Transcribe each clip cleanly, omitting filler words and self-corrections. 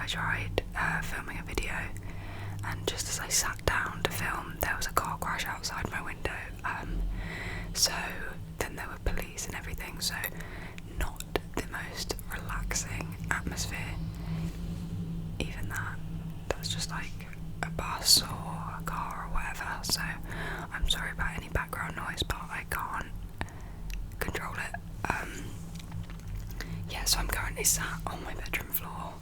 tried filming a video, and just as I sat down to film, there was a car crash outside my window. So then there were police and everything, so not the most relaxing atmosphere. Even that was just like a bus or a car or whatever, so I'm sorry about any background noise, but I can't control it. Yeah, so I'm currently sat on my bedroom floor,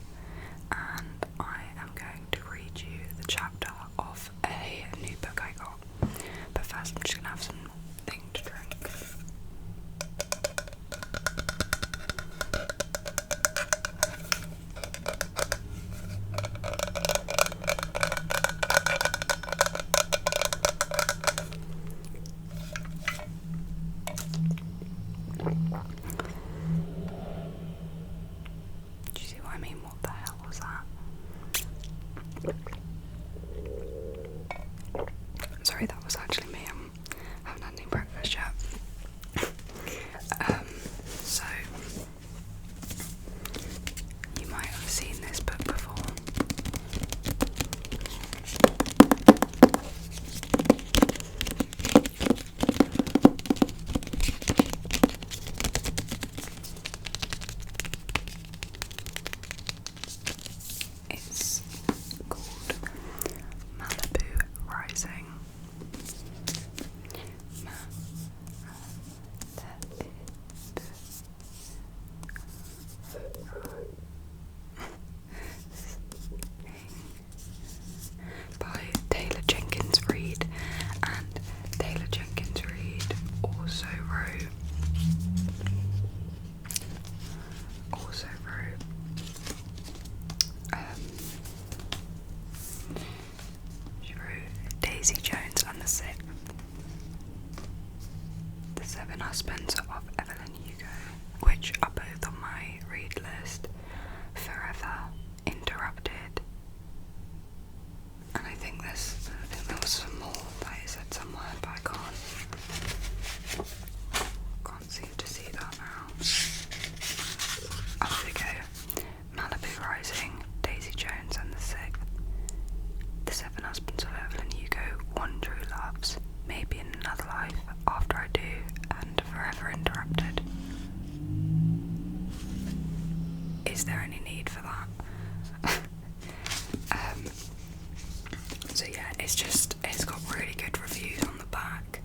and I am going to read you the chapter of a new book I got. But first I'm just going to have something to drink. Do you see what I mean? What the hell was that? Sorry, that was actually me. I haven't had any breakfast yet. So you might have seen this book before. It's called Malibu Rising. By Taylor Jenkins Reid, and Taylor Jenkins Reid also wrote she wrote Daisy Jones and the Sixth, The Seven Husbands of Evelyn Hugo, which are both on my read list, Forever Interrupted, and I think there was some more that I said somewhere, but I can't seem to see that now. Oh, there we go. Malibu Rising, Daisy Jones and the Sixth, The Seven Husbands of Evelyn Hugo, One True Loves, Maybe in Another Life, After I Do, and Forever Interrupted. Is there any need for that? So yeah, it's got really good reviews on the back.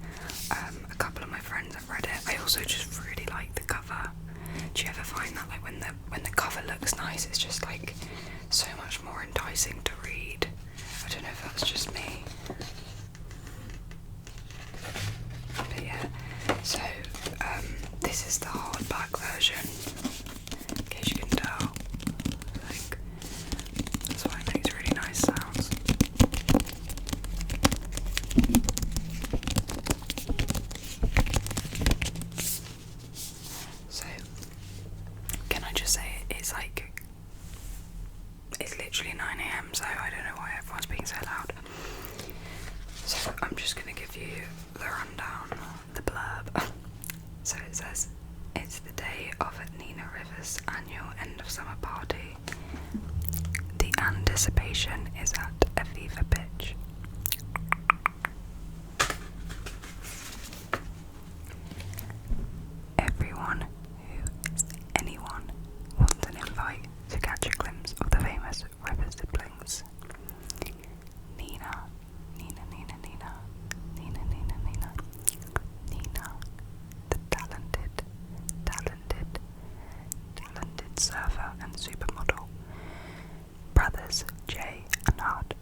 A couple of my friends have read it. I also just really like the cover. Do you ever find that like when the cover looks nice, it's just like so much more enticing to read? I don't know if that's just me. But yeah, so this is the hardback version, in case you can tell. Like, that's why it makes really nice sounds. So, can I just say it's literally 9 AM, so I don't know why everyone's being so loud. So I'm just going to give you the rundown, the blurb. So it says, it's the day of Nina Rivers' annual end of summer party. The anticipation is at a fever pitch. Everyone who is anyone wants an invite to catch a glimpse of the famous Rivers siblings. Nina, the talented surfer and supermodel. Brothers Jay and Hud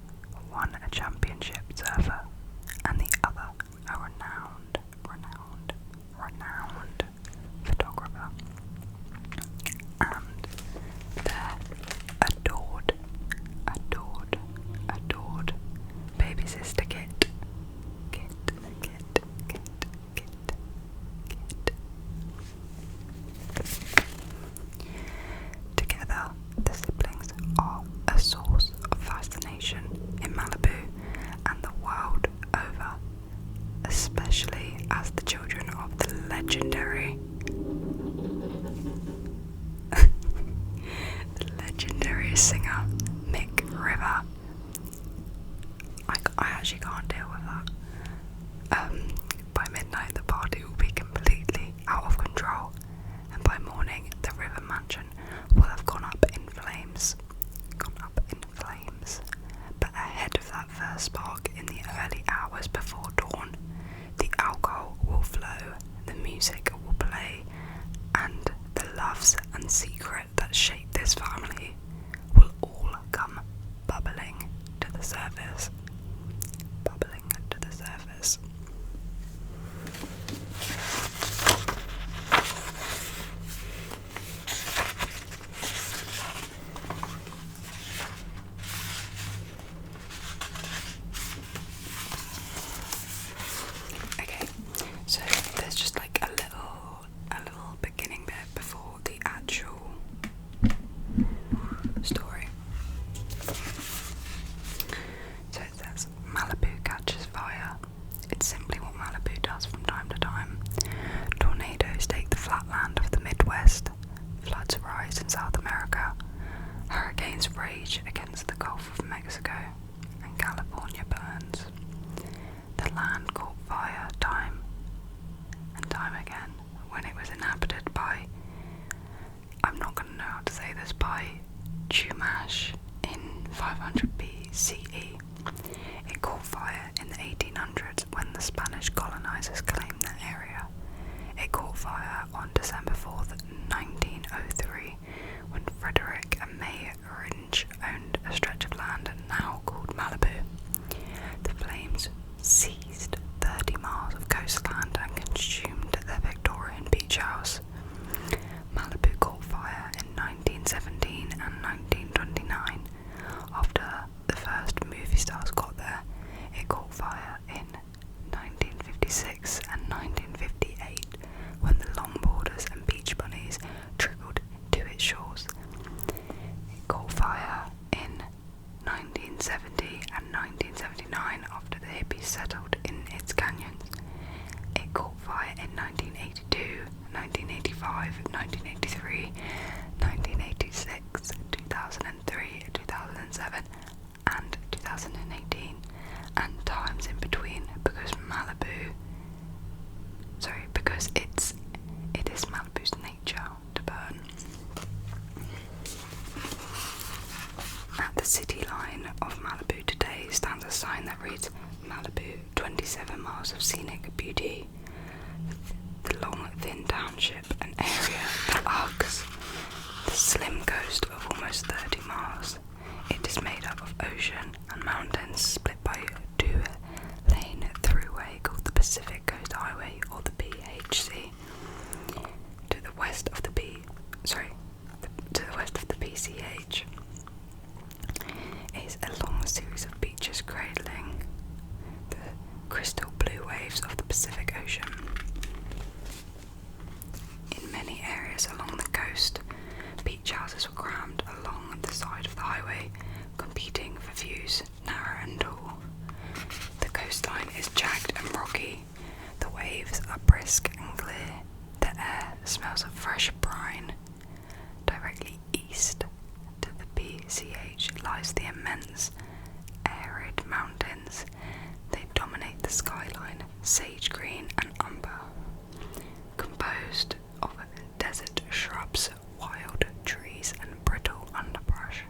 won a championship By midnight, the party will be completely out of control, and by morning, the river mansion will have gone up in flames. But ahead of that first spark, in the early hours before dawn, the alcohol will flow, the music will play, and the loves and secret that shape this family will all come bubbling to the surface. Okay, so there's just like a little beginning bit before the actual story. So it says Malibu catches fire. It's simply what Malibu does from time to time. Tornadoes take the flatland of the Midwest. Floods rise in South America. Hurricanes rage against the Gulf of Mexico. And California burns. The land caught fire time and time again when it was inhabited by, I'm not going to know how to say this, by Chumash in 500 BCE. It caught fire in the 1800s when the Spanish colonizers claimed the area. It caught fire on December 4th, 1903, when Frederick and May Ringe owned a stretch of land now called Malibu. The flames seized 30 miles of coastline and consumed the Victorian beach house. Malibu caught fire in 1917 and 1929 after the first movie stars got there. It caught fire in 1956 and 1958 when the longboarders and beach bunnies trickled to its shores. It caught fire in 1970 and 1979 after the hippies settled in its canyons. It caught fire in 1982, 1985, 1983, 1986, 2003, 2007 and 2018 and times in between because it is Malibu's nature to burn. At the city line of Malibu today stands a sign that reads Malibu, 27 miles of scenic beauty. The long, thin township, an area that hugs the slim coast of almost 30 miles. It is made up of ocean and mountains split by a two-lane throughway called the Pacific Coast Highway, or the PHC. To the west of the PCH is a long series of beaches cradling the crystal blue waves of the Pacific Ocean. In many areas along the coast, beach houses were crammed along the side of the highway, competing for views, narrow and tall. The coastline is jagged and rocky. The waves are brisk and clear. The air smells of fresh brine. Directly east to the PCH lies the immense arid mountains. They dominate the skyline, sage green and umber, composed of desert shrubs, wild trees and brittle underbrush.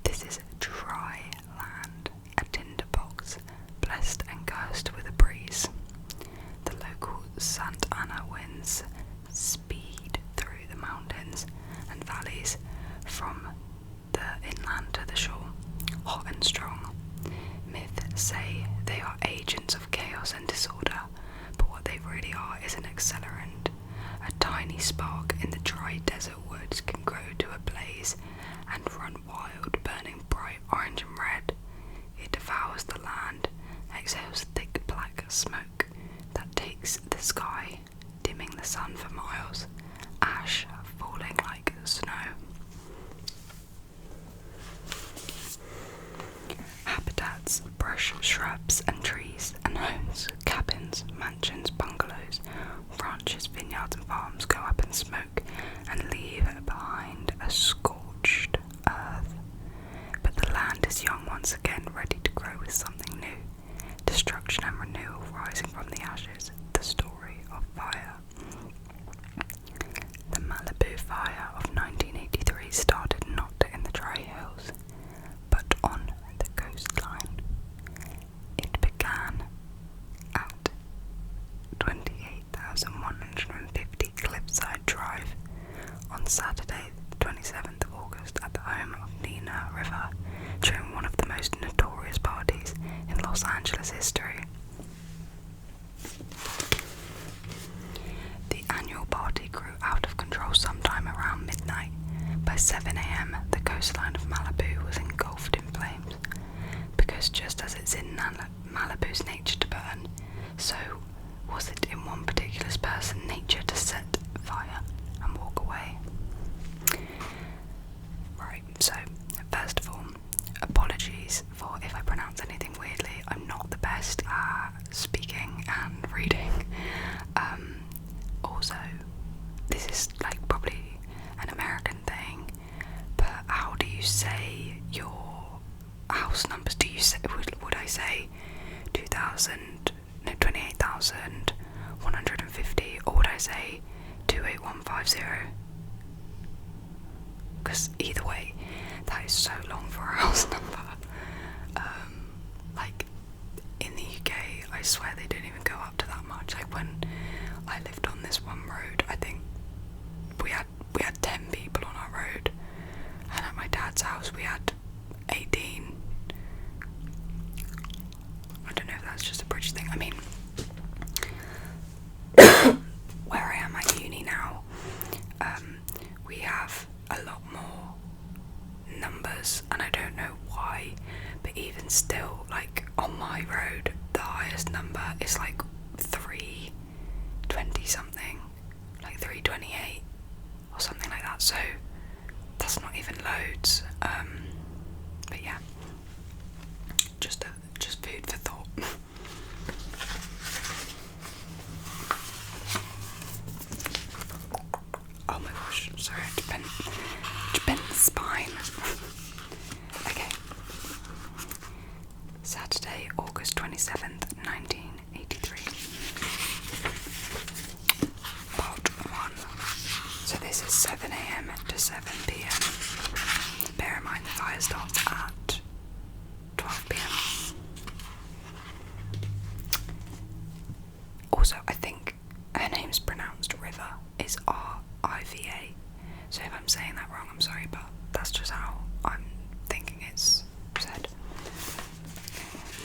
This is dry land, a tinderbox, blessed and cursed with a breeze. The local Santa Ana winds speed through the mountains and valleys from the inland to the shore, hot and strong. Myths say they are agents of chaos and disorder, but what they really are is an accelerant. A tiny spark in the dry desert woods can grow to a blaze and run wild, burning bright orange and red. It devours the land, exhales thick black smoke that takes the sky, dimming the sun for miles, ash falling like snow. Habitats, brush, shrubs and trees and homes, cabins, mansions, bungalows, ranches, vineyards and farms go up in smoke and leave behind a scorched earth. But the land is young once again, ready to grow with something new, to destruction and renewal rising from the ashes, the story of fire. The Malibu fire of 1983 started not in the dry hills, but on the coastline. It began at 28,150 Cliffside Drive on Saturday, the 27th of August, at the home of Nina River, during one of the most notorious parties in Los Angeles history. The annual party grew out of control sometime around midnight. By 7 a.m, the coastline of Malibu was engulfed in flames, because just as it's in Malibu's nature to burn, so was it in one particular person's nature to set fire and walk away. Right, so first of all, apologies for if I pronounce anything weirdly. I'm not the best at speaking and reading. Also, this is like probably an American thing, but how do you say your house numbers? Do you say, would I say 28,150, or would I say 28150? Because either way, that is so long for a house number. Like in the UK, I swear they don't even go up to that much. Like when I lived on this one road, I think we had 10 people on our road, and at my dad's house we had 18. I don't know if that's just a British thing. I mean, where I am at uni now, we have a lot more numbers, and I don't know why, but even still, like on my road, the highest number is like 320 something, like 328 or something like that, so that's not even loads. But yeah, just food for thought. Oh my gosh, sorry, I bent the spine. Okay. Saturday, August 27th, 1983. Part 1. So this is 7 a.m. to 7 p.m. Bear in mind the fire starts at 12 p.m. Also, I think her name's pronounced River. It's R-I-V-A. So if I'm saying that wrong, I'm sorry, but that's just how I'm thinking it's said.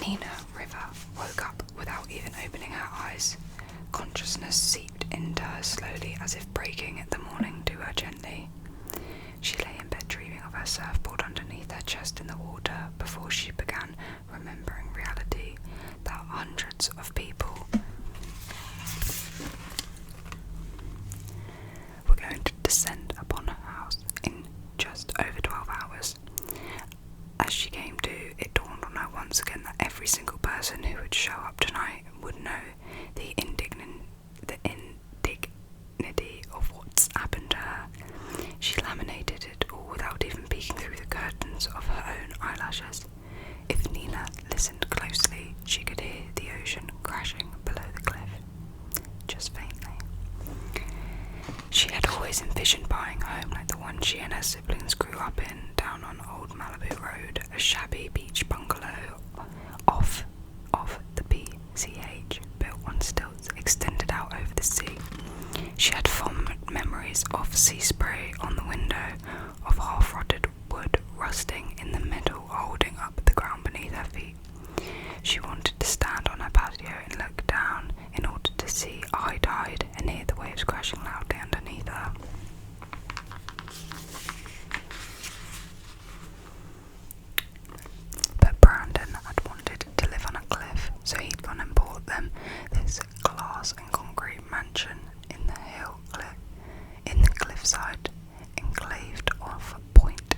Nina River woke up without even opening her eyes. Consciousness seeped into her slowly, as if breaking the morning to her gently. She lay in bed dreaming of her surfboard underneath her chest in the water before she began remembering reality, that hundreds of people were going to descend upon her house in just over 12 hours. As she came to, it dawned on her once again that every single person who would show up tonight would know the indignity of what's happened to her. She laminated it all without even peeking through the curtains of her own eyelashes. If Nina listened closely, she could hear the ocean crashing below the cliff, just faintly. She had always envisioned buying a home like the one she and her siblings grew up in, down on Old Malibu Road, a shabby beach bungalow off the PCH, built on stilts, extended out over the sea. She had fond memories of sea spray on the window, of half-rotted wood rusting in the middle, holding up the ground beneath her feet. She wanted to stand on her patio and look down in order to see eye tide and hear the waves crashing loudly underneath her. But Brandon had wanted to live on a cliff, so he'd gone and bought them this glass and concrete mansion in the cliffside, enclaved off Point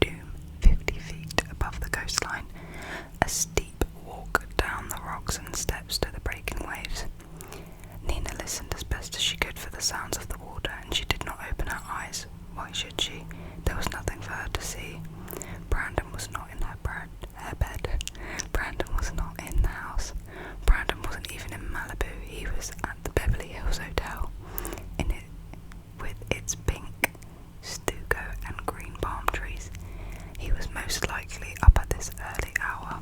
Doom, 50 feet above the coastline. A steep walk down the rocks and steps to the break was at the Beverly Hills Hotel with its pink stucco and green palm trees. He was most likely up at this early hour.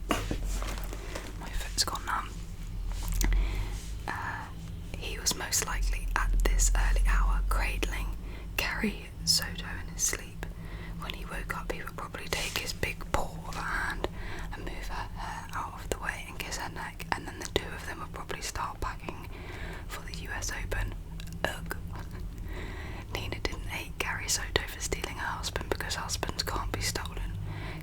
My foot's gone numb. He was most likely at this early hour cradling Carrie Soto in his sleep. When he woke up, he would probably take his big paw of a hand and move her hair out of the way and kiss her neck, and then the two of them would probably start packing for the US Open. Ugh. Nina didn't hate Carrie Soto for stealing her husband because husbands can't be stolen.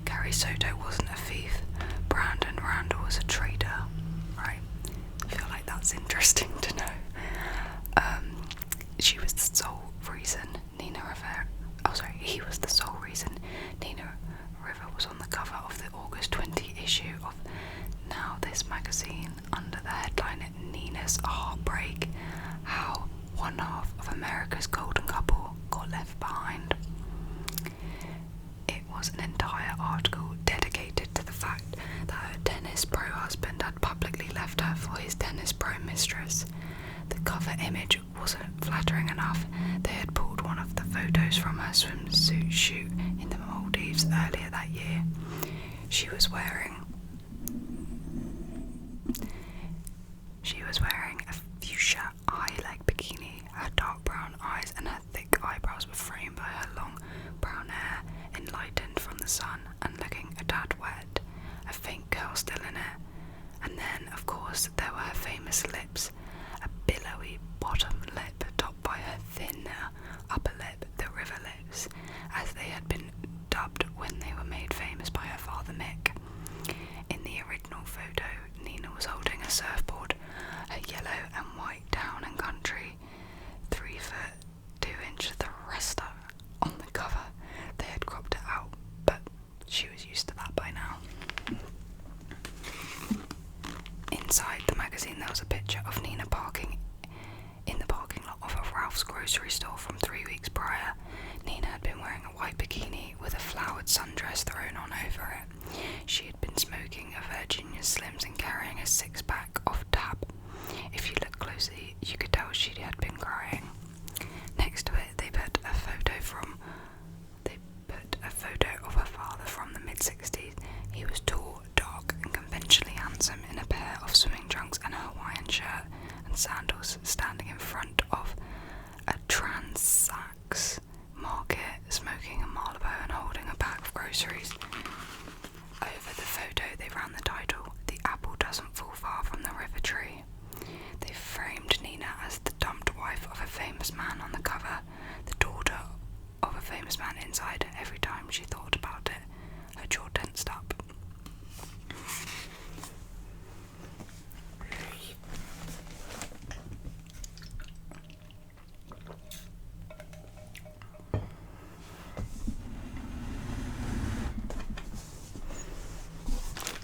Carrie Soto wasn't a thief. Brandon Randall was a traitor. Right? I feel like that's interesting to know. She was the sole reason he was the sole reason Nina River was on the cover of the August 20 issue of Now This magazine under the headline Nina's Heartbreak, How One Half of America's Golden Couple Got Left Behind. It was an entire article dedicated to the fact that her tennis pro husband had publicly left her for his tennis pro mistress. The cover image wasn't flattering enough. They had pulled one of the photos from her swimsuit shoot in the Maldives earlier that year. She was wearing a fuchsia high-leg bikini. Her dark brown eyes and her thick eyebrows were framed by her long brown hair, enlightened from the sun and looking a tad wet, a faint curl still in it. And then, of course, there were her famous lips, a billowy bottom lip topped by her thin upper lip, the river lips, as they had been dubbed when they were made famous by her father Mick. In the original photo, Nina was holding a surfboard, her yellow and white town and country, 3 foot 2 inch the rest on the cover. They had cropped it out, but she was used to that by now. Inside the magazine there was a picture of Nina parking in the parking lot of a Ralph's grocery store from 3 weeks prior. Nina had been wearing a white bikini with a flowered sundress thrown on over it. She had been smoking a Virginia Slims and carrying a 6-pack of Tab. If you look closely, you could tell she had been crying. Next to it, they put a photo of her father from the mid-60s. He was tall, dark, and conventionally handsome in a pair of swimming trunks and a Hawaiian shirt and sandals, standing in front of a Transax market, smoking a Malibu and holding a bag of groceries. Over the photo, they ran the title, "The Apple Doesn't Fall Far from the River Tree." They framed Nina as the dumped wife of a famous man on the cover, the daughter of a famous man inside. Every time she thought about it, her jaw tensed up.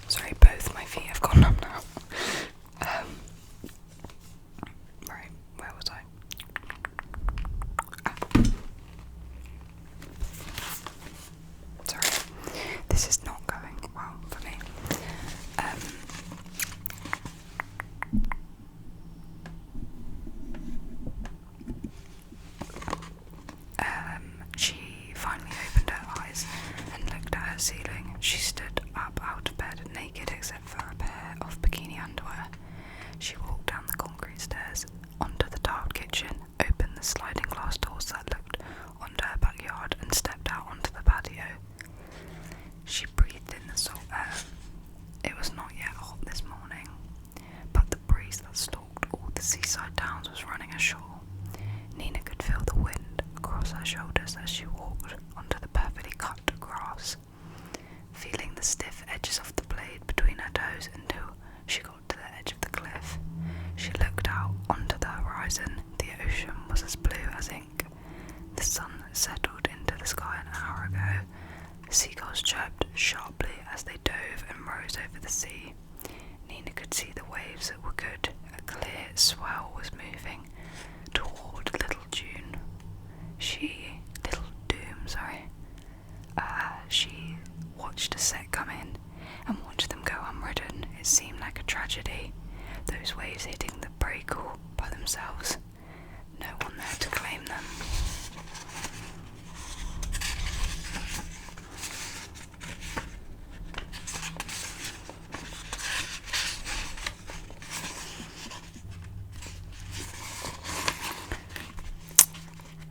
Sorry, both my feet have gone numb now. Right, where was I? Sorry, this is not going well for me. She finally opened her eyes and looked at her ceiling. She stood up out of bed, naked except for a pair of bikini underwear. She walked down the concrete stairs onto the tiled kitchen, opened the sliding glass doors that looked onto her backyard, and stepped out onto the patio. She breathed in the salt air. It was not yet hot this morning, but the breeze that stalked all the seaside towns was running ashore. Nina could feel the wind across her shoulders as she walked onto the perfectly cut grass, feeling the stiff edges of the blade between her toes until she got to the edge of the cliff. She looked out onto the horizon. The ocean was as blue as ink. The sun settled into the sky an hour ago. Seagulls chirped sharply as they dove and rose over the sea. Nina could see the waves that were good. A clear swell was moving toward Little Doom. She watched a set come in and seemed like a tragedy, those waves hitting the break all by themselves, no one there to claim them.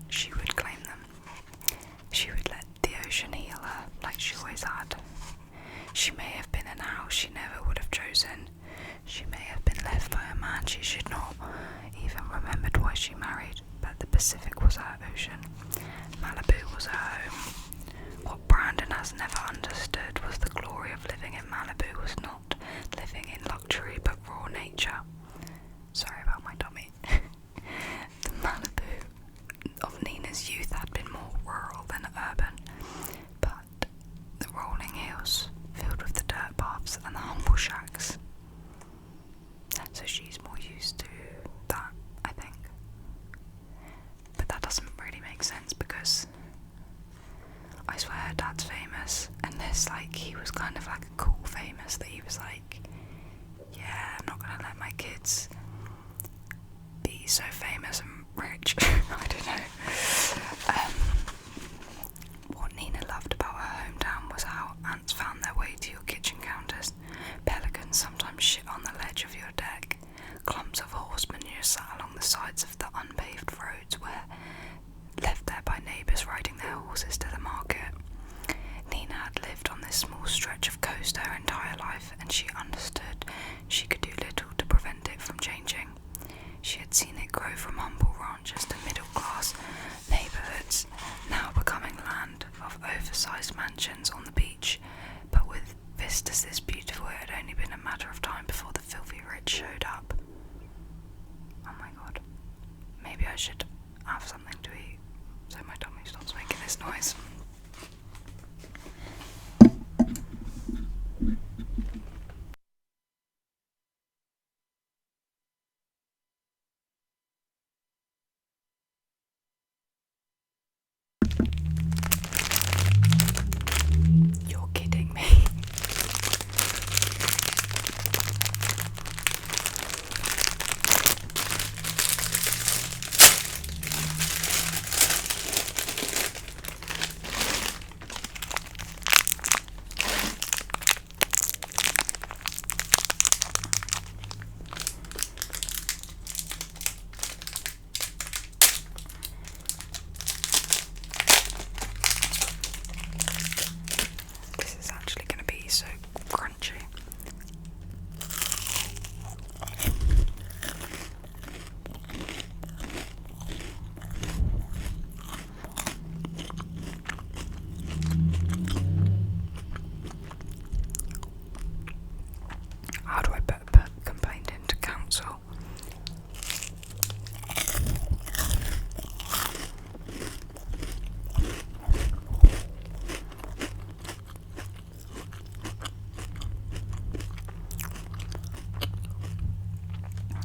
She would claim them. She would let the ocean heal her, like she always had. She may have been in a house she never would have chosen. She may have been left by a man she should not even remembered why she married, but the Pacific was her ocean. Malibu was her home. What Brandon has never understood was the glory of living in Malibu was not living in luxury but raw nature. Sorry about my tummy. The Malibu of Nina's youth had been more rural than urban, but the rolling hills filled with the dirt paths and the humble shacks. So she's more used to that, I think. But that doesn't really make sense because I swear her dad's famous, and this, like, he was kind of like a cool famous that he was like, yeah, I'm not gonna let my kids be so famous and rich. I don't know. What Nina loved about her hometown was how ants found their way to your kitchen counters. Pelicans sometimes shit on the ledge of your deck. Clumps of horse manure sat along the sides of the unpaved roads where left there by neighbours riding their horses to the market. Nina had lived on this small stretch of coast her entire life, and she understood she could do little to prevent it from changing. She had seen it grow from humble ranches to middle-class neighbourhoods, now becoming land of oversized mansions on the beach, but with vistas this beautiful it had only been a matter of time before the filthy rich showed up. Oh my god. Maybe I should have something to eat so my tummy stops making this noise. You're kidding me. This is actually going to be so crunchy. How do I put a complaint into council?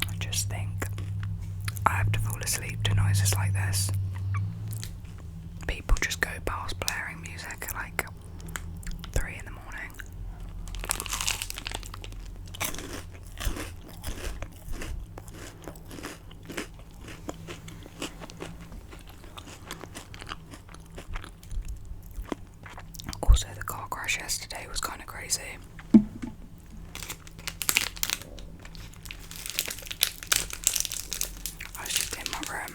I just think I have to fall asleep to noises like this. People just go past blaring music at like 3 in the morning. Also, the car crash yesterday was kind of crazy. I was just in my room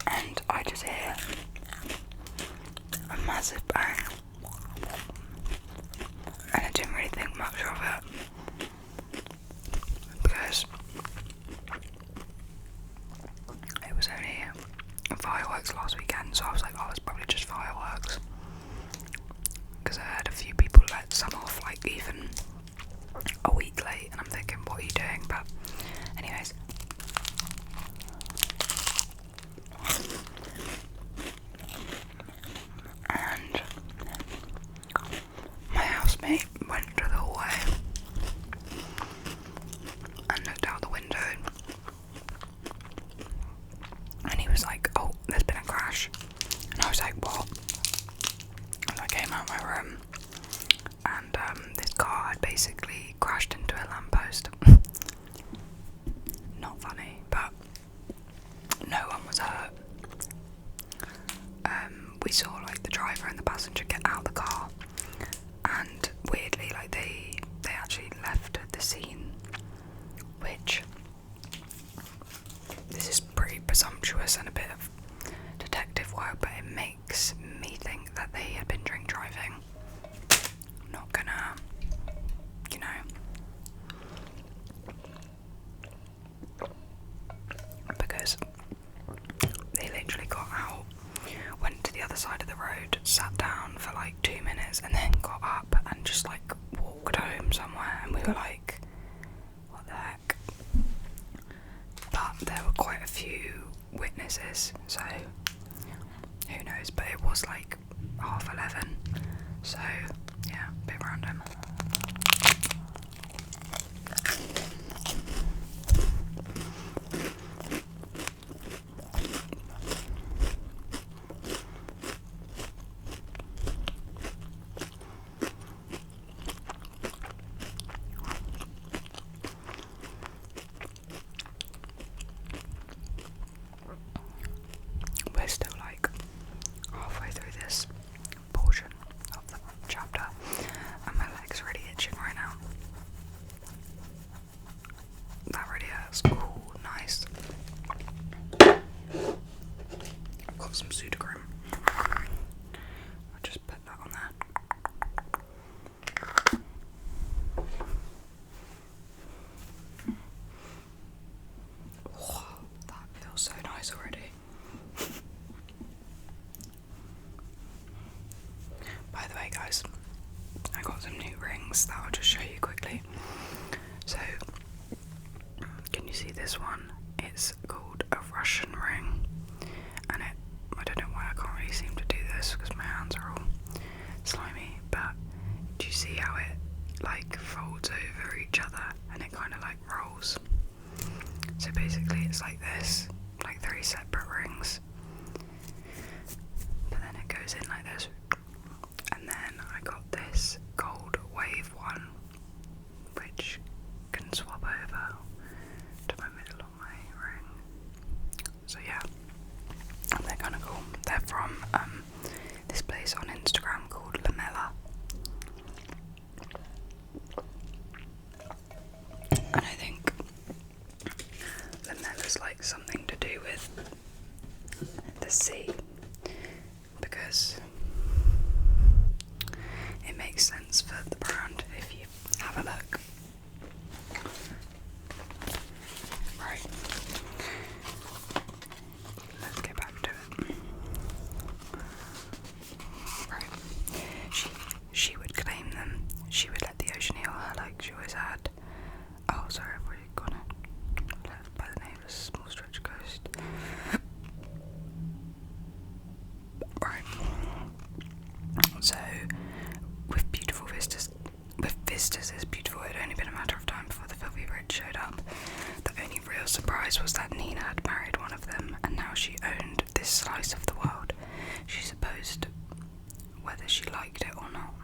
and I just hear a massive bang, and I didn't really think much of it because it was only fireworks last weekend, so I was like, oh, it's probably just fireworks, because I heard a few people let some off like even a week late, and I'm thinking, what are you doing? But anyways, and my housemate went to the hallway and looked out the window, and he was like, oh, there's been a crash. And I was like, what? And I came out of my room this car had basically crashed into a lamppost. Not funny, but no one was hurt. We saw like the driver and the passenger get out of the car, and weirdly, like they actually left the scene, which this is pretty presumptuous and a bit of detective work, but it makes me think that they had been drink driving. Not gonna, you know, because they literally got out, went to the other side of the road, sat down for like 2 minutes, and then got up and just like walked home somewhere, and we were like, what the heck? But there were quite a few witnesses, so who knows, but it was like 11:30, so yeah, a bit random. We're still like halfway through this portion of the chapter, and my leg's really itching right now. That really hurts. Ooh, nice. I've got some Sudocrem. I'll just put that on there. Oh, that feels so nice already. By the way, guys, I got some new rings that I'll just show you quickly. So, can you see this one? It's called a Russian ring, and I don't know why I can't really seem to do this because my hands are all slimy, but do you see how it like folds over each other and it kind of like rolls? So basically it's like this, like 3 separate rings, but then it goes in like this. And then I got this gold wave one, which can swap over to my middle of my ring. So yeah, they're kind of cool. They're from this place on Instagram called Lamella. And I think Lamella's like something to do with the sea, because it makes sense for the brand if you have a look. Right, let's get back to it. Right, she would claim them. She would let the ocean heal her like she always had. Oh, sorry, I've already gone it. Left by the neighbour's small stretch coast. Right. So, with vistas as beautiful, it had only been a matter of time before the filthy rich showed up. The only real surprise was that Nina had married one of them, and now she owned this slice of the world. She supposed whether she liked it or not.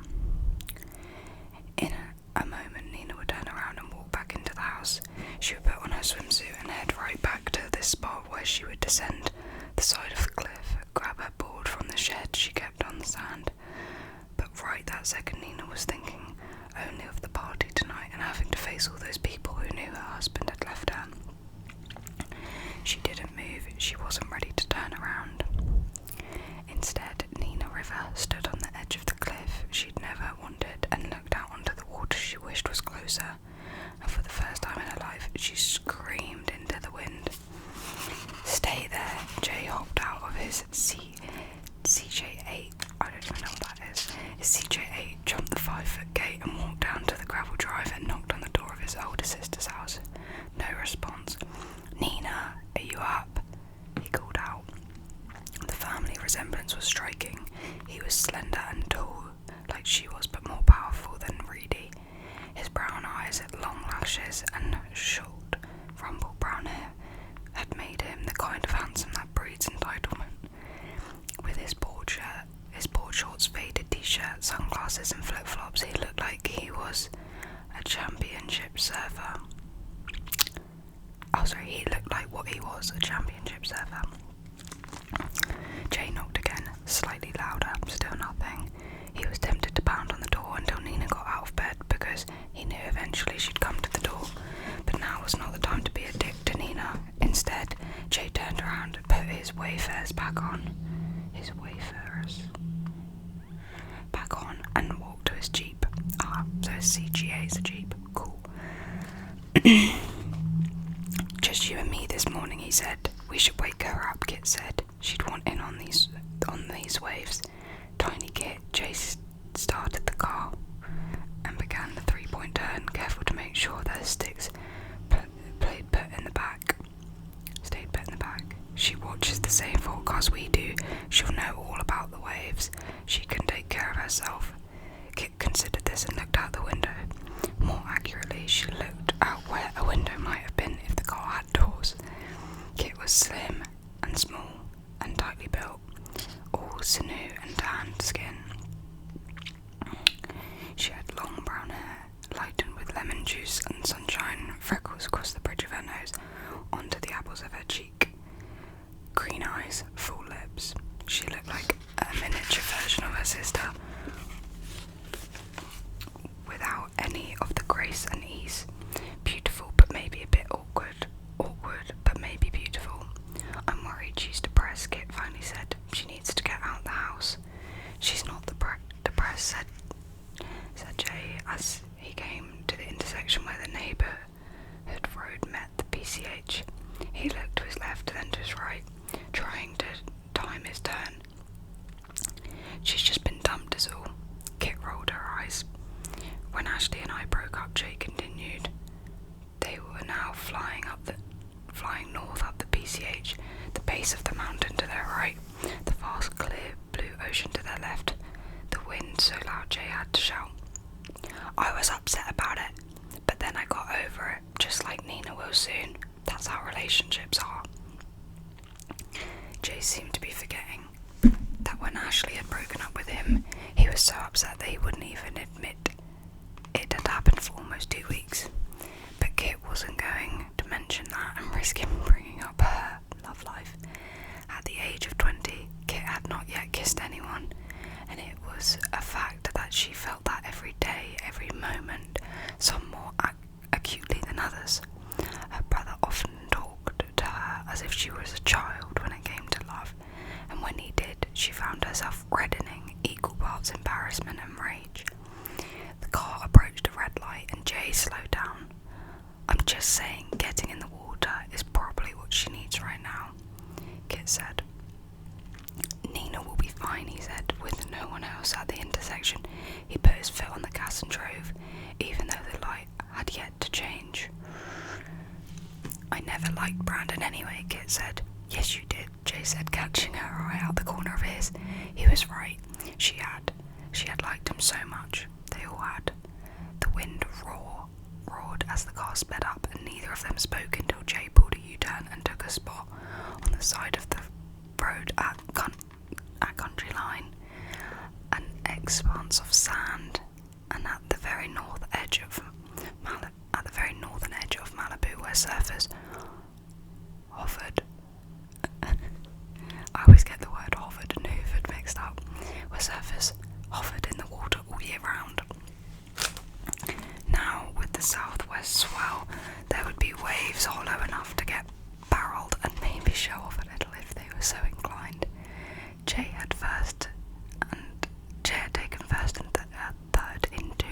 In a moment, Nina would turn around and walk back into the house. She would put on her swimsuit and head right back to this spot where she would descend the side of the cliff, grab her board from the shed she kept on the sand. But right that second, Nina was thinking only of the party tonight and having to face all those people who knew her husband had left her. She didn't move. She wasn't ready to turn around. Instead, Nina River stood on the edge of the cliff she'd never wanted and looked out onto the water she wished was closer. And for the first time in her life, she screamed into the wind. Stay there. Jay hopped out of his CJ8. I don't even know what that is. His CJ8 jumped the 5-foot gate and walked down to the gravel drive and knocked on the door of his older sister's house. No response. Nina, are you up? He called out. The family resemblance was striking. He was slender and tall, like she was, but more powerful than Reedy. His brown eyes had long lashes and short, rumpled brown hair had made him the kind of handsome that breeds entitlement. With his board shorts, faded t-shirt, sunglasses and flip-flops, he looked like he surfer. Oh sorry, he looked like what he was, a championship surfer. Jay knocked again, slightly louder, still nothing. He was tempted to pound on the door until Nina got out of bed because he knew eventually she'd come to the door. But now was not the time to be a dick to Nina. Instead, Jay turned around and put his Wayfarers back on. And walked to his Jeep. So his CGA is a Jeep. Cool. Just you and me this morning, he said. We should wake her up, Kit said. She'd want in on these waves. Tiny Kit, Jay started the car and began the 3-point turn, careful to make sure that his sticks stayed put in the back. She watches the same forecast we do. She'll know all about the waves. She can take care of herself. Kit considered this and looked out the window. More accurately, she looked out where a window might have been if the car had doors. Kit was slim and small and tightly built, all sinew and tanned skin. She had long brown hair, lightened with lemon juice and sunshine, freckles across the bridge of her nose, onto the apples of her cheek. Green eyes, full lips. She looked like a miniature version of her sister, without any of the grace and ease. Beautiful, but maybe a bit awkward. Awkward, but maybe beautiful. I'm worried she's depressed, Kit finally said. She needs to get out of the house. She's not depressed, said Jay, as he came to the intersection where the neighbourhood road met the PCH. He looked to his left, then to his right, trying to time his turn. She's just been dumped is all. Kit rolled her eyes. When Ashley and I broke up, Jay continued. They were now flying north up the PCH, the base of the mountain to their right, the vast clear blue ocean to their left, the wind so loud Jay had to shout. I was upset about it, but then I got over it, just like Nina will soon. That's how relationships are. Jay seemed to be forgetting that when Ashley had broken up with him, he was so upset that he wouldn't even admit it had happened for almost 2 weeks. But Kit wasn't going to mention that and risk him bringing up her love life. At the age of 20, Kit had not yet kissed anyone, and it was a fact that she felt that every day, every moment, some more acutely than others. Her brother often talked to her as if she was a child when it came to love, and when he did, she found herself reddening, equal parts embarrassment and rage. The car approached a red light and Jay slowed down. I'm just saying, getting in the water is probably what she needs right now, Kit said. Nina will be fine, he said, with no one else at the intersection. He put his foot on the gas and drove, even though the light had yet to change. I never liked Brandon anyway, Kit said. Yes, you did, Jay said, catching her eye out the corner of his. He was right. She had liked him so much. They all had. The wind roared as the car sped up, and neither of them spoke until Jay pulled a U-turn and took a spot on the side of the road at Country Line, an expanse of sand, and at the very northern edge of Malibu, where surfers hovered. I always get the word hovered and hoovered mixed up. Where surfers hovered in the water all year round. Now, with the southwest swell, there would be waves hollow enough to get barreled and maybe show off a little if they were so inclined. Jay had taken first and third in 2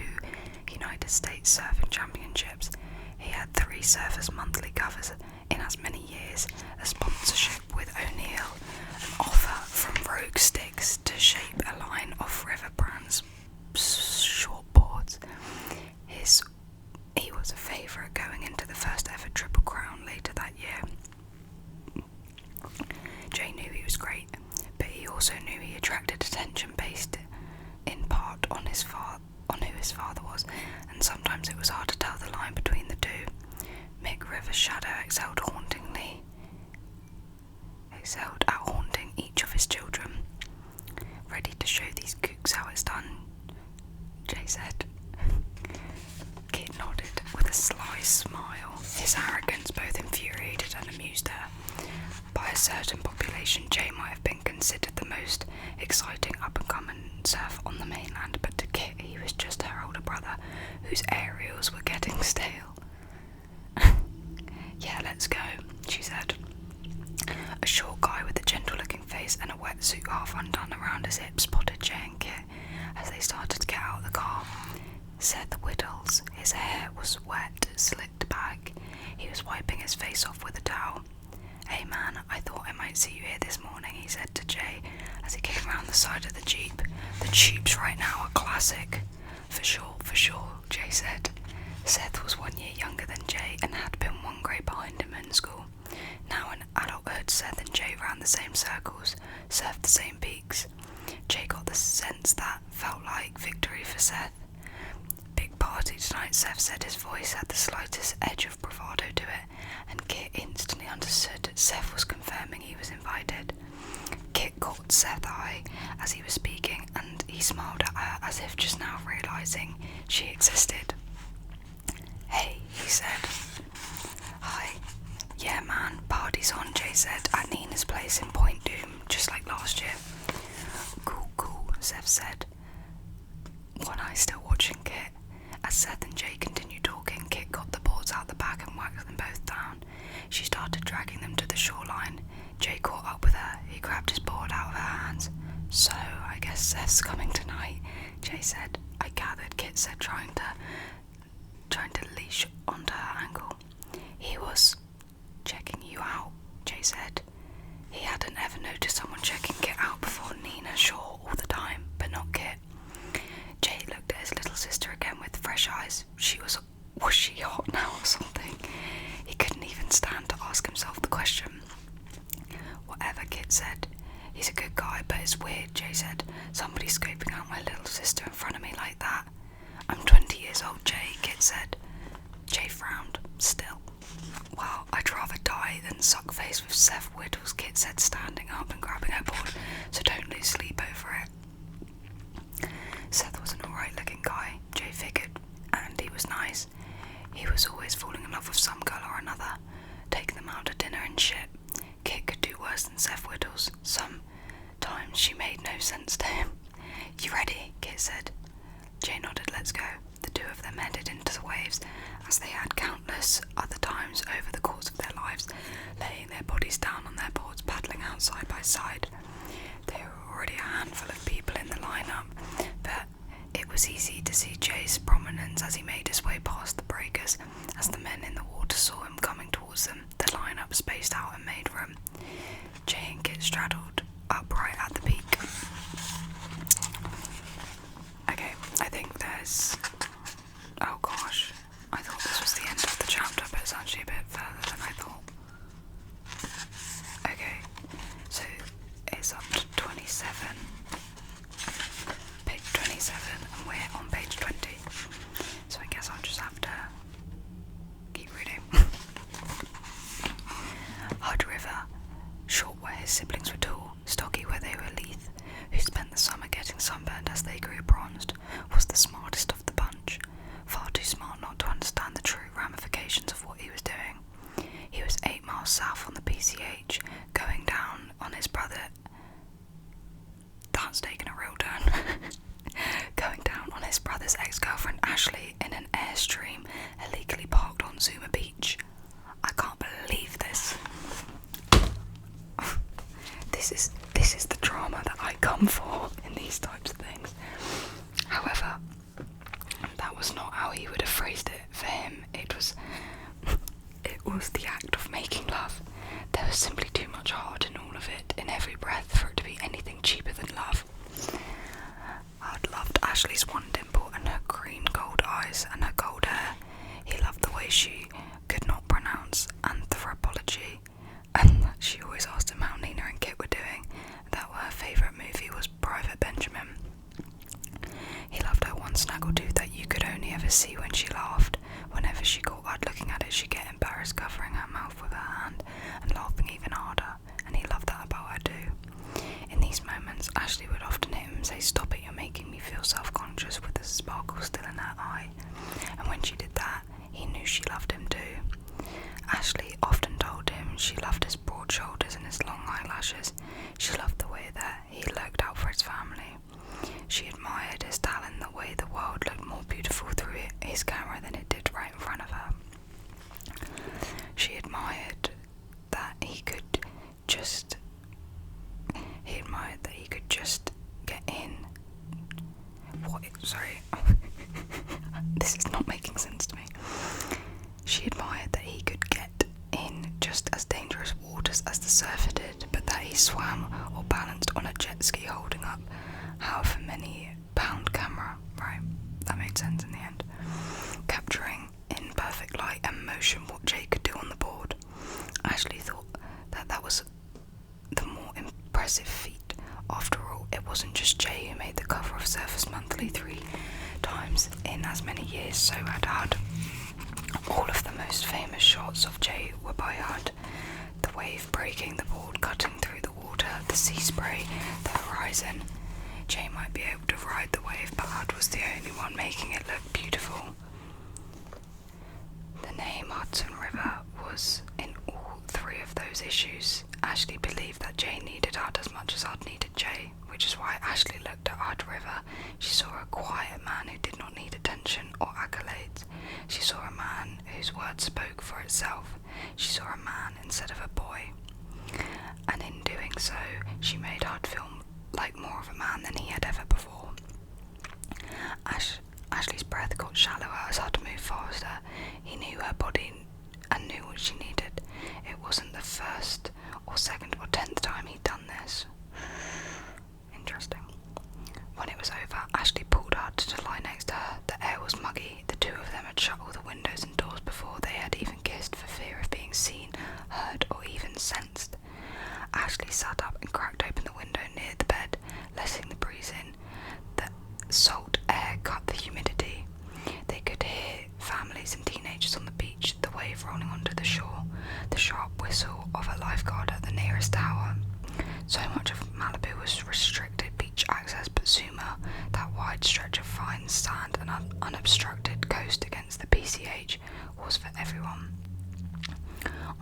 United States Surfing Championships. He had 3 Surfers Monthly covers in as many years, a sponsorship with O'Neill, an offer from Rogue Sticks to shape a line of River Brands shortboards. He was a favourite going into the first ever Triple Crown later that year. Jay knew he was great, but he also knew he attracted attention based in part on who his father was, and sometimes it was hard to tell the line between the two. Mick River's shadow excelled at haunting each of his children. Ready to show these kooks how it's done, Jay said. Kit nodded with a sly wry smile. His arrogance both infuriated and amused her. By a certain population, Jay might have been considered the most exciting up-and-coming surf on the mainland, but to Kit, he was just her older brother, whose aerials were getting stale. "Yeah, let's go," she said. A short guy with a gentle-looking face and a wetsuit half undone around his hips spotted Jay and Kit as they started to get out of the car. Seth Whittles. His hair was wet, slicked back. He was wiping his face off with a towel. "Hey man, I thought I might see you here this morning," he said to Jay as he came round the side of the Jeep. "The tubes right now are classic." For sure, Jay said. Seth was 1 year younger than Jay and had been 1 grade behind him in school. Now in adulthood, Seth and Jay ran the same circles, surfed the same peaks. Jay got the sense that felt like victory for Seth. "Big party tonight," Seth said. His voice had the slightest edge of bravado to it, and Kit instantly understood Seth was confirming he was invited. Kit caught Seth's eye as he was speaking, and he smiled at her as if just now realising she existed. "Hey," he said. "Hi." "Yeah man, party's on," Jay said, "at Nina's place in Point Doom, just like last year." Cool, Seth said, one eye still watching Kit. As Seth and Jay continued talking, Kit got the boards out the back and whacked them both down. She started dragging them to the shoreline. Jay caught up with her. He grabbed his board out of her hands. "So, I guess Seth's coming tonight," Jay said. "I gathered," Kit said, trying to leash onto her ankle. "He was checking you out," Jay said. He hadn't ever noticed someone checking Kit out before. Nina, sure, all the time, but not Kit. Jay looked at his little sister again with fresh eyes. Was she hot now or something? He couldn't even stand to ask himself the question. "Whatever," Kit said. "He's a good guy, but it's weird," Jay said. "Somebody scoping out my little sister in front of me like that." "I'm 20 years old, Jay," Kit said. Jay frowned. Still. "Well, I'd rather die than suck face with Seth Whittles," Kit said, standing up and grabbing her board, "so don't lose sleep over it." Seth was an alright looking guy, Jay figured, and he was nice. He was always falling in love with some girl or another, taking them out to dinner and shit. Kit could do worse than Seth Whittles. Sometimes she made no sense to him. "You ready?" Kit said. Jay nodded. "Let's go." The two of them headed into the waves, as they had countless other times over the course of their lives, laying their bodies down on their boards, paddling out side by side. There were already a handful of people in the lineup, but it was easy to see Jay's prominence as he made his way past the breakers. As the men in the water saw him coming towards them, the lineup spaced out and made room. Jay and Kit straddled upright at the peak. Okay, I think there's... Oh gosh, I thought this was the end of the chapter, but it's actually a bit further than I thought. Okay, so it's up to 27. Page 27, and we're on page 20. So I guess I'll just have to keep reading. Hud River, short where his siblings were tall, stocky where they were lithe, who spent the summer getting sunburned as they grew bronzed, was the smartest of the bunch. Far too smart not to understand the true ramifications of what he was doing. He was 8 miles south on the PCH, going down on his brother... That's taken a real turn. Going down on his brother's ex-girlfriend Ashley in an Airstream illegally parked on Zuma Beach. I can't believe this. This is the drama that I come for in these types of things. However, that was not how he would have phrased it. For him, it was the act of making love. There was simply too much heart in all of it, in every breath, for it to be anything cheaper than love. I'd loved Ashley's one dimple and her green gold eyes and her gold hair. He loved the way she could not pronounce anthropology, and that she always asked him how Nina and Kit were doing. That her favourite movie was Private Benjamin. He loved her one snaggletooth that you could only ever see when she laughed. Whenever she caught Ud looking at it, she'd get embarrassed, covering her mouth with her hand and laughing even harder, and he loved that about her too. In these moments, Ashley would often hit him and say, "Stop it, you're making me feel self-conscious," with the sparkle still in her eye. And when she did that, he knew she loved him too. Ashley often told him she loved his broad shoulders and his long eyelashes. She loved the way that he looked out for his family. She admired his talent, the way the world looked more beautiful through his camera than it did right in front of her. She admired that he could just get in. Sorry. This is not making sense to me. She admired that he could get in just as dangerous waters as the surfer did, but that he swam or balanced on a jet ski holding up however many pound camera. Right, that made sense in the end. Capturing in perfect light and motion what Jay could do on the board. Ashley thought that was the more impressive feat. After all, it wasn't just Jay who made the cover of Surfers Monthly 3 times in as many years, so had Hud. All of the most famous shots of Jay were by Hud. The wave breaking the board, cutting through the water, the sea spray, the horizon. Jay might be able to ride the wave, but Hud was the only one making it look beautiful. The name Hudson River was in all three of those issues. Ashley believed that Jay needed Hud as much as Hud needed Jay, which is why Ashley looked at Hud River. She saw a quiet man who did not need attention or accolades. She saw a man whose word spoke for itself. She saw a man instead of a boy. And in doing so, she made Hud feel like more of a man than he had ever before. Ashley's breath got shallower as Hud moved faster. He knew her body and knew what she needed. It wasn't the first or second or 10th time he'd done this. Interesting. When it was over, Ashley pulled Hud to lie next to her. The air was muggy. The two of them had shut all the windows and doors before they had even kissed for fear of being seen, heard, or even sensed. Ashley sat up and cracked open the window near the bed, letting the breeze in. The salt air cut the humidity. They could hear families and teenagers on the beach, the wave rolling onto the shore, the sharp whistle of a lifeguard at the nearest tower. So much of Malibu was restricted beach access, but Zuma, that wide stretch of fine sand and unobstructed coast against the PCH, was for everyone.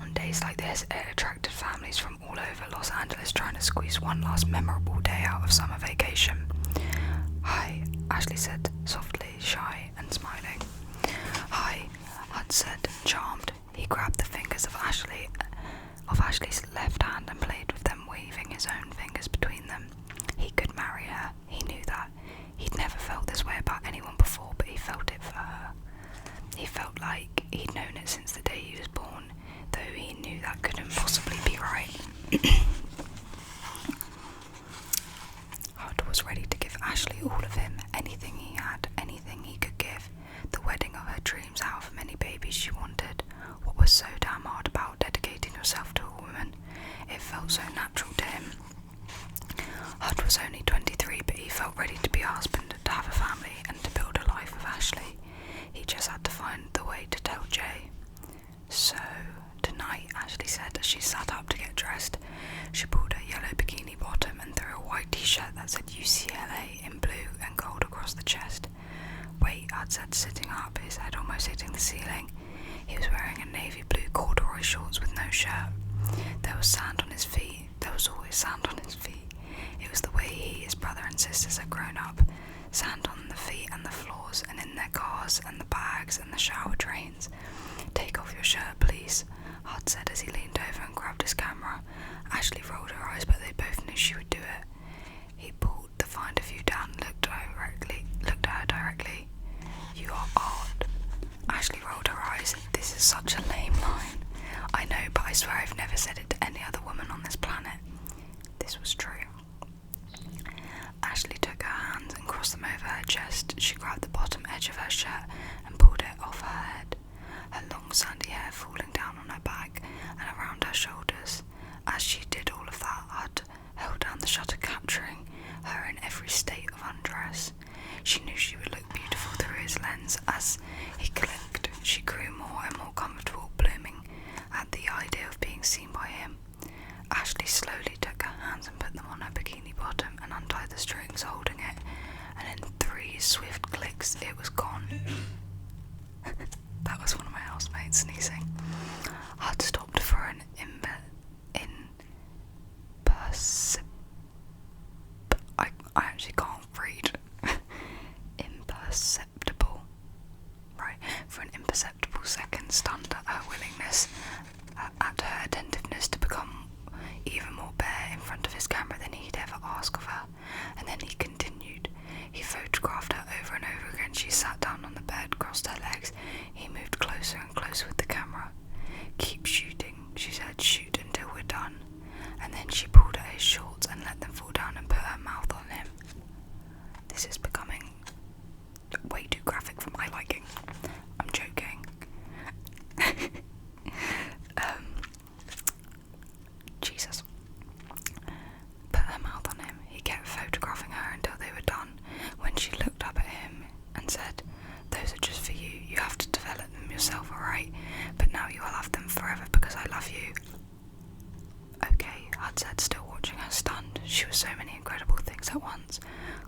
On days like this, it attracted families from all over Los Angeles trying to squeeze one last memorable day out of summer vacation. "Hi," Ashley said, softly, shy and smiling. "Hi," Hud said, charmed. He grabbed the fingers of Ashley's left hand and played with them, waving his own fingers between them. He could marry her. He knew that. He'd never felt this way about anyone before, but he felt it for her. He felt like he'd known it since the day he was born, though he knew that couldn't possibly be right. Hud was ready to give Ashley all of him, anything he had, anything he could give. The wedding of her dreams, however many babies she wanted. What was so damn hard about dedicating yourself to a woman? It felt so natural to him. Hud was only 23, but he felt ready to be a husband, to have a family, and to build a life with Ashley. He just had to find the way to tell Jay. "So, tonight," Ashley said as she sat up to get dressed. She pulled her yellow bikini bottom and threw a white t-shirt that said UCLA in blue and gold across the chest. "Wait," Hud said, sitting up, his head almost hitting the ceiling. He was wearing a navy blue corduroy shorts with no shirt. There was sand on his feet. There was always sand on his feet. It was the way he, his brother and sisters had grown up. Sand on the feet and the floors and in their cars and the bags and the shower drains. "Take off your shirt, please," Hud said as he leaned over and grabbed his camera. Ashley rolled her eyes, but they both knew she would do it. He pulled the finder view down and looked at her directly. "You are odd." Ashley rolled her eyes. "This is such a lame line." "I know, but I swear I've never said it to any other woman on this planet." This was true. Ashley took her hands and crossed them over her chest. She grabbed the bottom edge of her shirt and pulled it off her head, her long sandy hair falling down on her back and around her shoulders. As she did all of that, Hud held down the shutter, capturing her in every state of undress. She knew she would look beautiful through his lens. As he clicked, she grew more and more comfortable, blooming at the idea of being seen by him. Ashley slowly took her hands and put them on her bikini bottom and untied the strings holding it, and in 3 swift clicks it was gone. That was one of my house sneezing. I'd stopped for an I actually can't read. Imperceptible. Right, for an imperceptible second, stunned at her willingness, at her attentiveness to become even more bare in front of his camera than he'd ever ask of her. And then he continued. He photographed her over and over again. She sat down on the bed, crossed her legs. He moved closer and closer with the camera. Keep shooting, she said, shoot until we're done. And then she pulled at his shorts and let them fall down and put her mouth on him. This is becoming way too graphic for my liking. I'm joking. Jesus. Put her mouth on him. He kept photographing her until they were done. When she looked up at him and said, "Those are just for you. You have to develop them yourself, alright? But now you will have them forever because I love you." Okay, I'd said, still watching her stunned. She was so many incredible things at once.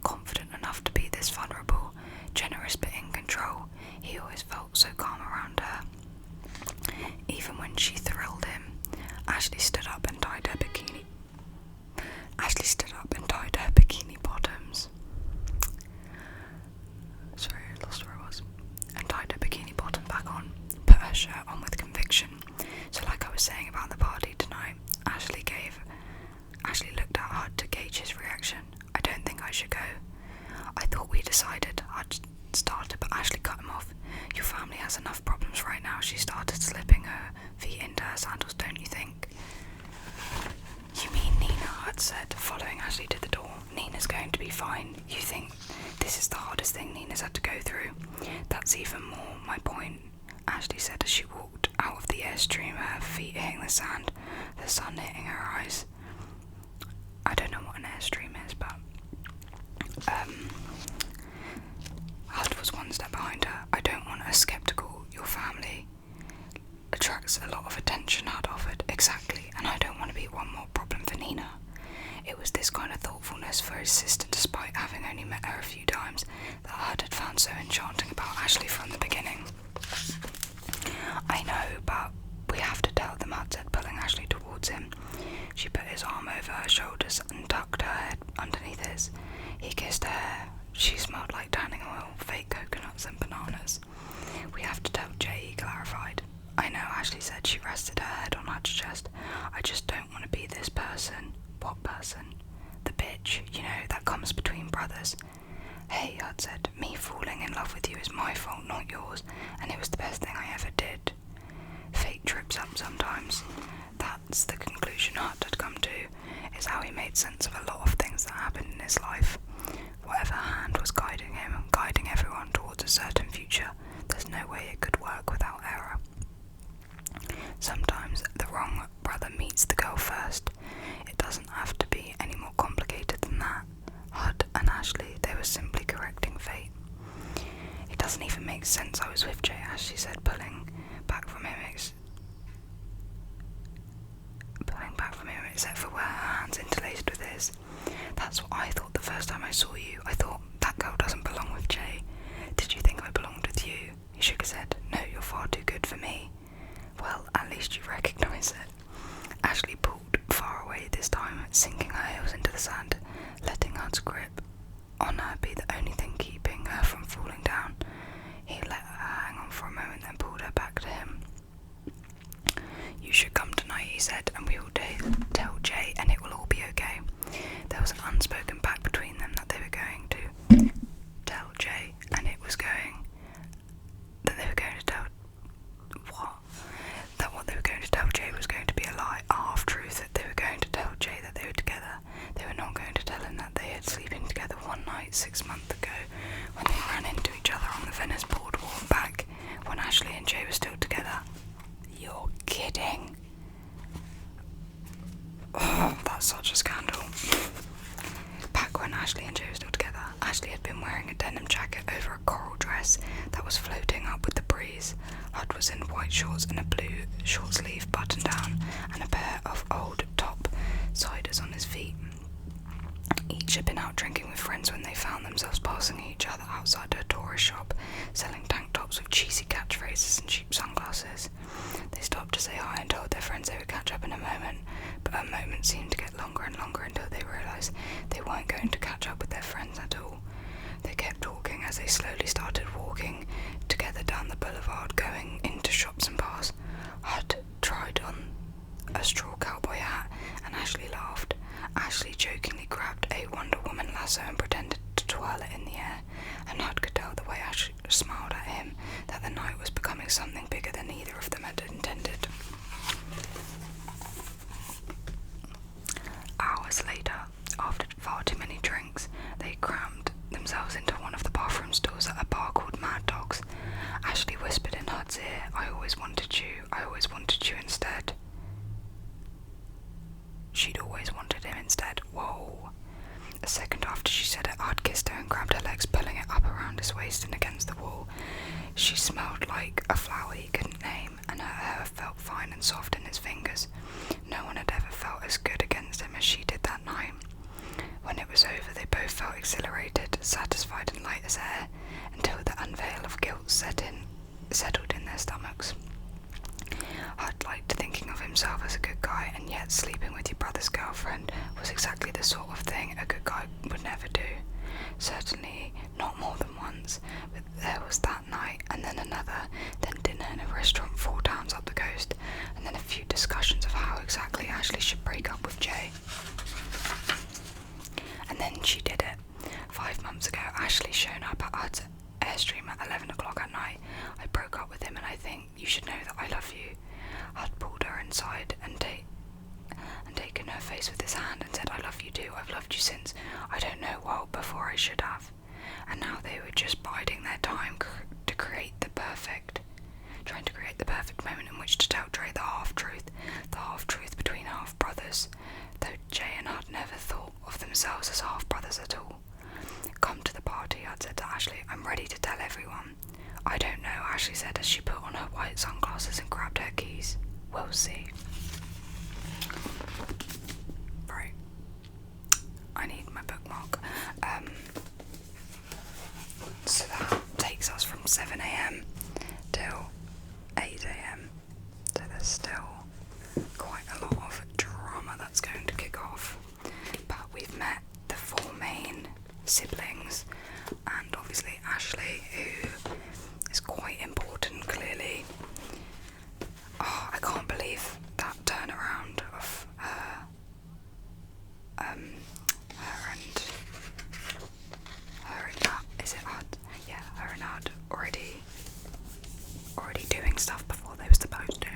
Confident enough to be this vulnerable, generous but in control. He always felt so calm around her. Even when she thrilled him, Ashley stood up and tied her bikini bottoms. Sorry, I lost where I was. And tied her bikini bottom back on. Put her shirt on with conviction. So like I was saying about the party tonight, Ashley looked at Hud to gauge his reaction. "I don't think I should go. I thought we decided." Hud started, but Ashley cut him off. "Your family has enough problems right now." She started, slipping her feet into her sandals. "Don't you think?" "You mean Nina?" Hud said, following Ashley to the door. "Nina's going to be fine. You think this is the hardest thing Nina's had to go through?" "That's even more my point," Ashley said as she walked out of the airstream, her feet hitting the sand, the sun hitting her eyes. I don't know what an airstream is, but Hud was one step behind her. "I don't want her skeptical. Your family attracts a lot of attention," Hud offered. "Exactly, and I don't want to be one more problem for Nina." It was this kind of thoughtfulness for his sister, despite having only met her a few times, that Hud had found so enchanting about Ashley from the beginning. "I know, but we have to tell them," Hud said, pulling Ashley towards him. She put his arm over her shoulders and tucked her head underneath his. He kissed her hair. She smelled like tanning oil, fake coconuts and bananas. "We have to tell Jay," he clarified. "I know," Ashley said. She rested her head on Hud's chest. "I just don't want to be this person." "What person?" "The bitch, you know, that comes between brothers." "Hey," Hud said, "me falling in love with you is my fault, not yours, and it was the best thing I ever did." Fate trips up sometimes. That's the conclusion Hud had come to. It's how he made sense of a lot of things that happened in his life. Whatever hand was guiding him, guiding everyone towards a certain future, there's no way it could work without error. Sometimes the wrong brother meets the girl first. It doesn't have to be any more complicated than that. Hud and Ashley, they were simply correcting fate. "It doesn't even make sense I was with Jay," Ashley said, pulling back from him except for where her hands interlaced with his. "That's what I thought the first time I saw you. I thought, that girl doesn't belong with Jay. Did you think I belonged with you?" He shook his head. "No, you're far too good for me." "Well, at least you recognise it." Ashley pulled far away this time, sinking her heels into the sand, letting Hud's grip on her be the only thing keeping her from falling down. He let her hang on for a moment, then pulled her back to him. "You should come tonight," he said, "and we will tell Jay, and it will all be okay." There was an unspoken pact between them that they were going to tell Jay, and it was going that they were going to tell that what they were going to tell Jay was going to be a lie, a half-truth. That they were going to tell Jay that they were together. They were not going to tell him that they had sleeping together one night 6 months ago, when they ran into each other on the Venice boardwalk back when Ashley and Jay were still together. You're kidding. Oh, that's such a scandal. Back when Ashley and Jay were still together, Ashley had been wearing a denim jacket over a coral dress that was floating up with the breeze. Hud was in white shorts and a blue short-sleeve button-down and a pair of old top-siders on his feet. Each had been out drinking with friends when they found themselves passing each other outside a tourist shop, selling tank tops with cheesy catchphrases and cheap sunglasses. They stopped to say hi and told their friends they would catch up in a moment, but a moment seemed to get longer and longer until they realised they weren't going to catch up with their friends at all. They kept talking as they slowly started walking together down the boulevard, going into shops and bars. Hud tried on a straw cowboy hat, and Ashley laughed. Ashley jokingly grabbed a Wonder Woman lasso and pretended to twirl it in the air, and Hud could tell the way Ashley smiled at him that the night was becoming something bigger than either of them had intended. Hours later, after far too many drinks, they crammed themselves into one of the bathroom stalls at a bar called Mad Dog's. Ashley whispered in Hud's ear, I always wanted you instead. She'd always wanted him instead. Whoa. A second after she said it, Hud kissed her and grabbed her legs, pulling it up around his waist and against the wall. She smelled like a flower he couldn't name, and her hair felt fine and soft in his fingers. No one had ever felt as good against him as she did that night. When it was over, they both felt exhilarated, satisfied and light as air, until the unveil of guilt settled in their stomachs. Hud liked thinking of himself as a good guy, and yet sleeping with your brother's girlfriend was exactly the sort of thing a good guy would never do. Certainly not more than once, but there was that night, and then another, then dinner in a restaurant 4 towns up the coast, and then a few discussions of how exactly Ashley should break up with Jay. And then she did it. 5 months ago, Ashley showed up at Hud's Airstream at 11 o'clock at night. I broke up with him, and I think you should know that I love you. Hud pulled her inside and taken her face with his hand and said, I love you too. I've loved you since, I don't know what, before I should have. And now they were just biding their time trying to create the perfect moment in which to tell Dre the half-truth between half-brothers, though Jay and Hud never thought of themselves as half-brothers at all. Come to the party, Hud said to Ashley. I'm ready to tell everyone. I don't know, Ashley said as she put on her white sunglasses and grabbed her keys. We'll see. Right. I need my bookmark. So that takes us from 7 a.m. till 8 a.m. So there's still quite a lot of drama that's going to kick off. But we've met the 4 main siblings, and obviously Ashley, who is quite important, clearly. Oh, I can't believe that turnaround of her and Hud already doing stuff before they were supposed to.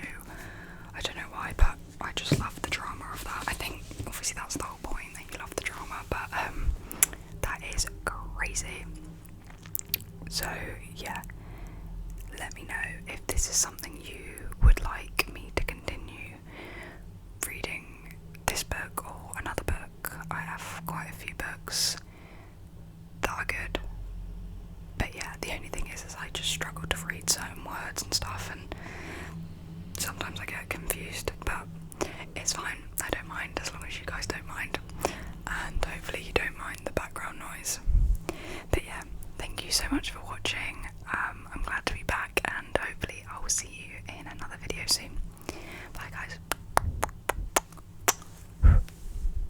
I don't know why, but I just love the drama of that. I think obviously that's the whole point, that you love the drama, but that is crazy. So yeah, let me know if this is something you would like me to continue reading, this book or another book. I have quite a few books that are good, but yeah, the only thing is I just struggle to read certain words and stuff, and sometimes I get confused, but it's fine. I don't mind, as long as you guys don't mind, and hopefully you don't mind the background noise. But yeah, thank you so much for watching.